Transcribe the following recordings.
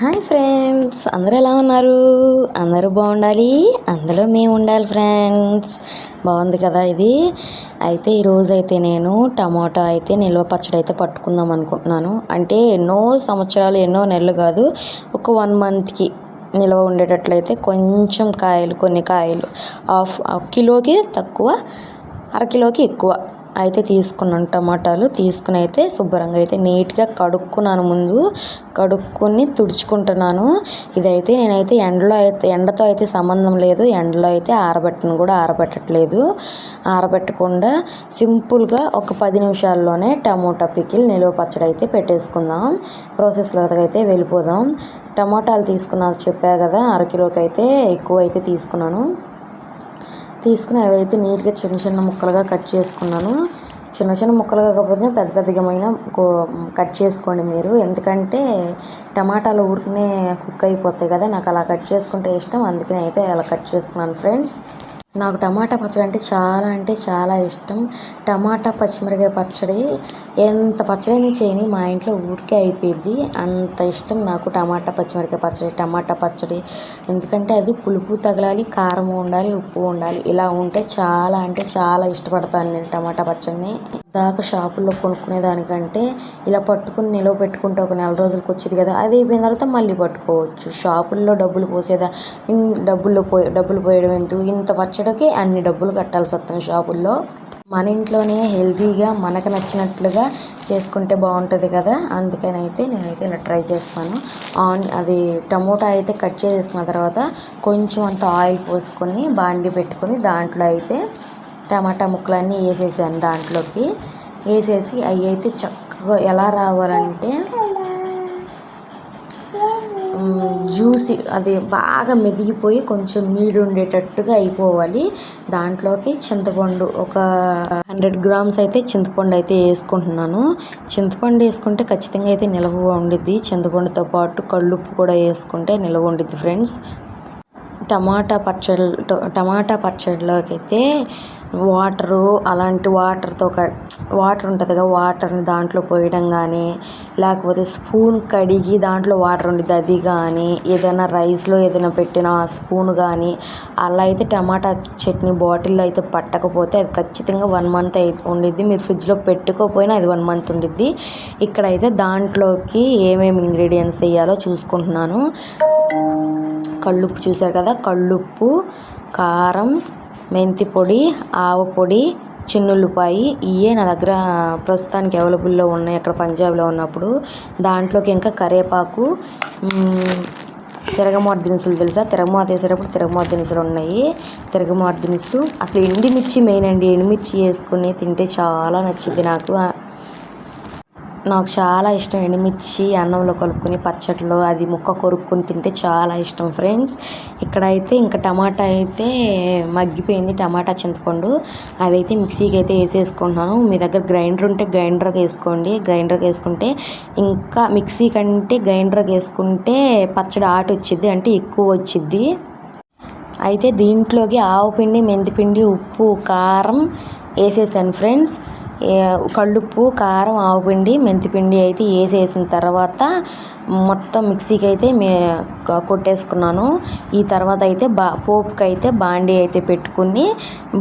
Hi friends, అందరూ ఎలా ఉన్నారు? అందరూ బాగుండాలి, అందులో మేము ఉండాలి ఫ్రెండ్స్. బాగుంది కదా ఇది. అయితే ఈరోజు అయితే నేను టమాటా అయితే నిల్వ పచ్చడి అయితే పట్టుకుందాం అనుకుంటున్నాను. అంటే ఎన్నో సంవత్సరాలు, ఎన్నో నెలలు కాదు, ఒక 1 మంత్కి నిల్వ ఉండేటట్లయితే కొంచెం కాయలు, కొన్ని కాయలు హాఫ్ కిలోకి తక్కువ, అరకిలోకి ఎక్కువ అయితే తీసుకున్నాను. టమాటాలు తీసుకుని అయితే శుభ్రంగా అయితే నీట్గా కడుక్కున్నాను. ముందు కడుక్కొని తుడుచుకుంటున్నాను. ఇదైతే నేనైతే ఎండతో అయితే సంబంధం లేదు, ఎండలో అయితే ఆరబెట్టట్లేదు. ఆరబెట్టకుండా సింపుల్గా ఒక 10 నిమిషాల్లోనే టమోటా పికిల్ నిలువ పచ్చడి అయితే పెట్టేసుకుందాం. ప్రాసెస్లోకి అయితే వెళ్ళిపోదాం. టమాటాలు తీసుకున్నాను చెప్పా కదా, అరకిలోకి అయితే ఎక్కువ అయితే తీసుకున్నాను. తీసుకుని అవి అయితే నీట్గా చిన్న చిన్న ముక్కలుగా కట్ చేసుకున్నాను. చిన్న చిన్న ముక్కలు కాకపోతే పెద్ద పెద్దగా కట్ చేసుకోండి మీరు, ఎందుకంటే టమాటాలు ఊరికనే కుక్ అయిపోతాయి కదా, నాకు అలా కట్ చేసుకుంటే ఇష్టం, అందుకని అయితే అలా కట్ చేసుకున్నాను ఫ్రెండ్స్. నాకు టమాటా పచ్చడి అంటే చాలా ఇష్టం. టమాటా పచ్చిమిరకాయ పచ్చడి ఎంత పచ్చడి చేయని మా ఇంట్లో ఊరికే అయిపోయింది, అంత ఇష్టం నాకు టమాటా పచ్చిమిరకాయ టమాటా పచ్చడి. ఎందుకంటే అది పులుపు తగలాలి, కారం ఉండాలి, ఉప్పు ఉండాలి, ఇలా ఉంటే చాలా ఇష్టపడతాను నేను టమాటా పచ్చడిని. దాకా షాపుల్లో కొనుక్కునే దానికంటే ఇలా పట్టుకుని నిలవ పెట్టుకుంటే ఒక నెల రోజులకు వచ్చేది కదా, అది అయిపోయిన తర్వాత మళ్ళీ పట్టుకోవచ్చు. షాపుల్లో డబ్బులు పోయడం ఎందుకు, ఇంత పచ్చడికి అన్ని డబ్బులు కట్టాల్సి వస్తుంది షాపుల్లో. మన ఇంట్లోనే హెల్తీగా మనకు నచ్చినట్లుగా చేసుకుంటే బాగుంటుంది కదా, అందుకని అయితే నేనైతే ఇలా ట్రై చేస్తాను. అది టమోటా అయితే కట్ చేసుకున్న తర్వాత కొంచెం అంత ఆయిల్ పోసుకొని బాండి పెట్టుకొని దాంట్లో అయితే టమాటా ముక్కలన్నీ వేసేసాను. దాంట్లోకి వేసేసి అవి అయితే చక్కగా ఎలా రావాలంటే జ్యూసీ, అది బాగా మెదిగిపోయి కొంచెం నీళ్ళు ఉండేటట్టుగా అయిపోవాలి. దాంట్లోకి చింతపండు ఒక 100 గ్రామ్స్ అయితే చింతపండు అయితే వేసుకుంటున్నాను. చింతపండు వేసుకుంటే ఖచ్చితంగా అయితే నిల్వ ఉండిద్ది. చింతపండుతో పాటు కళ్ళుప్పు కూడా వేసుకుంటే నిల్వ ఉండిద్ది ఫ్రెండ్స్. టమాటా పచ్చడిలోకి అయితే అలాంటి వాటర్ ఉంటుంది కదా, వాటర్ని దాంట్లో పోయడం కానీ, లేకపోతే స్పూన్ కడిగి దాంట్లో వాటర్ ఉండిద్ది అది కానీ, ఏదైనా రైస్లో ఏదైనా పెట్టిన స్పూన్ కానీ, అలా అయితే టమాటా చట్నీ బాటిల్లో అయితే పట్టకపోతే అది ఖచ్చితంగా 1 మంత్ ఉండిద్ది. మీరు ఫ్రిడ్జ్లో పెట్టుకోకపోయినా అది 1 మంత్ ఉండిద్ది. ఇక్కడైతే దాంట్లోకి ఏమేమి ఇంగ్రీడియంట్స్ వేయాలో చూసుకుంటున్నాను. కళ్ళుప్పు చూసారు కదా, కళ్ళుప్పు, కారం, మెంతి పొడి, ఆవ పొడి, చిన్నుల్లిపాయి, ఇవే నా దగ్గర ప్రస్తుతానికి అవైలబుల్లో ఉన్నాయి అక్కడ పంజాబ్లో ఉన్నప్పుడు. దాంట్లోకి ఇంకా కరివేపాకు, తిరగమాత దినుసులు తెలుసా, తిరగమాత వేసేటప్పుడు తిరగమాత దినుసులు ఉన్నాయి. తిరగమాత దినుసులు అసలు ఎండుమిర్చి మెయిన్ అండి, ఎండుమిర్చి వేసుకుని తింటే చాలా నచ్చింది నాకు చాలా ఇష్టం. ఎండుమిర్చి అన్నంలో కలుపుకొని పచ్చడిలో అది ముక్క కొరుక్కొని తింటే చాలా ఇష్టం ఫ్రెండ్స్. ఇక్కడైతే ఇంకా టమాటా అయితే మగ్గిపోయింది, టమాటా చింతపండు అదైతే మిక్సీకి అయితే వేసేసుకుంటున్నాను. మీ దగ్గర గ్రైండర్ ఉంటే గ్రైండర్కి వేసుకోండి. గ్రైండర్కి వేసుకుంటే ఇంకా మిక్సీ కంటే గ్రైండర్కి వేసుకుంటే పచ్చడి ఆట వచ్చిద్ది, అంటే ఎక్కువ వచ్చిద్ది. అయితే దీంట్లోకి ఆవపిండి, మెంతిపిండి, ఉప్పు, కారం వేసేసాను ఫ్రెండ్స్. కళ్ళుప్పు, కారం, ఆవపిండి, మెంతిపిండి అయితే వేసేసిన తర్వాత మొత్తం మిక్సీకి అయితే కొట్టేసుకున్నాను. ఈ తర్వాత అయితే పోపుకి అయితే బాండీ అయితే పెట్టుకుని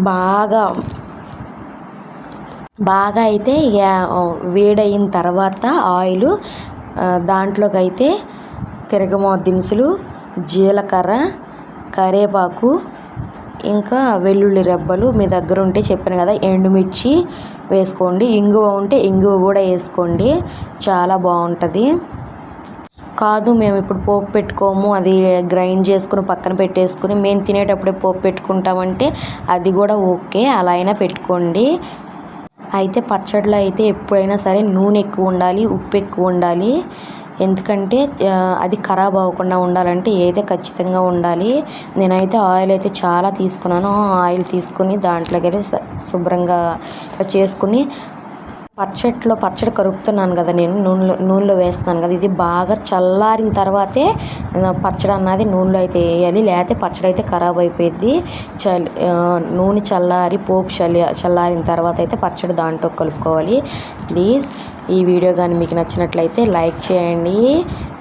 బాగా అయితే వేడయిన తర్వాత ఆయిల్ దాంట్లోకి అయితే తిరగమాత దినుసులు, జీలకర్ర, కరివేపాకు, ఇంకా వెల్లుల్లి రెబ్బలు, మీ దగ్గర ఉంటే చెప్పాను కదా ఎండుమిర్చి వేసుకోండి. ఇంగువ ఉంటే ఇంగువ కూడా వేసుకోండి, చాలా బాగుంటుంది. కాదు మేము ఇప్పుడు పోపు పెట్టుకోము, అది గ్రైండ్ చేసుకుని పక్కన పెట్టేసుకుని మేము తినేటప్పుడే పోపు పెట్టుకుంటామంటే అది కూడా ఓకే, అలా అయినా పెట్టుకోండి. అయితే పచ్చడిలో అయితే ఎప్పుడైనా సరే నూనె ఎక్కువ ఉండాలి, ఉప్పు ఎక్కువ ఉండాలి. ఎందుకంటే అది ఖరాబ్ అవ్వకుండా ఉండాలంటే ఏదైతే ఖచ్చితంగా ఉండాలి. నేనైతే ఆయిల్ అయితే చాలా తీసుకున్నాను. ఆయిల్ తీసుకుని దాంట్లోకి అయితే శుభ్రంగా చేసుకుని పచ్చడి కలుపుతున్నాను కదా, నేను నూనెలో వేస్తున్నాను కదా, ఇది బాగా చల్లారిన తర్వాతే పచ్చడి అన్నది నూనెలో అయితే వేయాలి, లేకపోతే పచ్చడి అయితే ఖరాబ్ అయిపోయింది. నూనె చల్లారి పోపు చల్లారిన తర్వాత అయితే పచ్చడి దాంట్లో కలుపుకోవాలి. ప్లీజ్ ఈ వీడియో కానీ మీకు నచ్చినట్లయితే లైక్ చేయండి,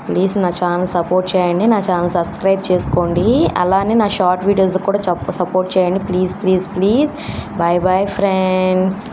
ప్లీజ్ నా ఛానల్ సపోర్ట్ చేయండి, నా ఛానల్ సబ్స్క్రైబ్ చేసుకోండి, అలానే నా షార్ట్ వీడియోస్ కూడా సపోర్ట్ చేయండి please please please. Bye bye friends.